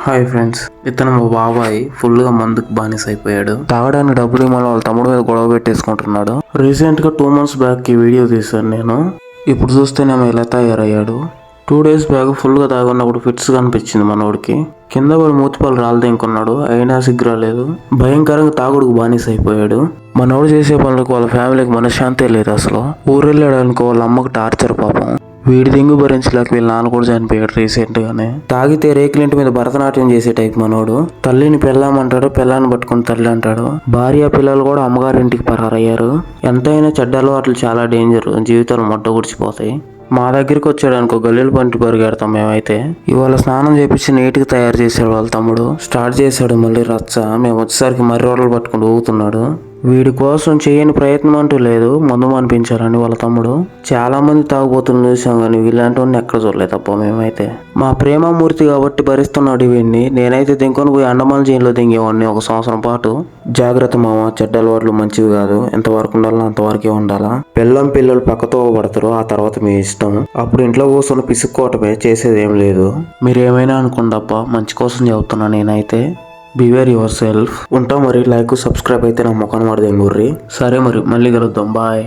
Hi friends, ఇతను మా బాబాయ్ ఫుల్గా మందుకు బానిస అయిపోయాడు. తాగడానికి డబ్బులు ఇవ్వాలి వాళ్ళ తమ్ముడు మీద గొడవ పెట్టేసుకుంటున్నాడు. రీసెంట్గా 2 months బ్యాక్ ఈ వీడియో తీశాను నేను. ఇప్పుడు చూస్తేనేమో ఇలా తయారయ్యాడు. 2 days బ్యాక్ ఫుల్గా తాగున్నప్పుడు ఫిట్స్ కనిపించింది మనోడికి. కింద పడి మూతిపాలు రాలదేనుకున్నాడు, అయినా సిగ్గురాలేదు. భయంకరంగా తాగుడుకు బానిస అయిపోయాడు. మనోడు చేసే పనులకు వాళ్ళ ఫ్యామిలీకి మనశ్శాంతే లేదు అసలు. ఊరెళ్ళాడు అనుకో, వాళ్ళ అమ్మకు టార్చర్ పాపం. వీడి దింగు భరించలేక వీళ్ళ నాన్న కూడా చనిపోయాడు రీసెంట్ గానే. తాగితే రేకులింటి మీద భరతనాట్యం చేసే టైప్ మనోడు. తల్లిని పెళ్ళామంటాడు, పెళ్ళాన్ని పట్టుకుని తల్లి అంటాడు. భార్య పిల్లలు కూడా అమ్మగారింటికి పరారయ్యారు. ఎంతైనా చెడ్డ అలవాట్లు చాలా డేంజర్, జీవితాలు మొట్టగుడిచిపోతాయి. మా దగ్గరికి వచ్చాడు అనుకో, గల్లీలు పంటి పరిగెడతాం మేమైతే. ఇవాళ స్నానం చేపించి నీట్గా తయారు చేశాడు వాళ్ళ తమ్ముడు. స్టార్ట్ చేశాడు మళ్ళీ రచ్చ. మేము వచ్చేసరికి మర్రి రోడ్లు పట్టుకుని ఊగుతున్నాడు. వీడి కోసం చేయని ప్రయత్నం అంటూ లేదు, మందు అనిపించాలని వాళ్ళ తమ్ముడు. చాలా మంది తాగుబోతులు చూసాం కానీ వీళ్ళంటి వాడిని ఎక్కడ చూడలేదు తప్ప మేమైతే. మా ప్రేమమూర్తి కాబట్టి భరిస్తున్నాడు వీడిని. నేనైతే దింకొని పోయి అండమాన్ జైల్లో దింగేవాడిని 1 సంవత్సరం పాటు. జాగ్రత్త మామ, చెడ్డ అలవాట్లు మంచివి కాదు. ఎంతవరకు ఉండాలో అంతవరకే ఉండాలా. పిల్లలు పక్కతో పడతారు, ఆ తర్వాత మీ ఇష్టం. అప్పుడు ఇంట్లో కూర్చొని పిసుక్కోవటమే, చేసేది ఏం లేదు. మీరేమైనా అనుకోండి అప్ప, మంచి కోసం చెబుతున్నా నేనైతే. Beware your self. ఉంటాం మరి. లైక్ సబ్స్క్రైబ్ అయితే నా ముఖాన్ని పడదేం గుర్రి. సరే మరి, మళ్ళీ కలుద్దాం. బాయ్.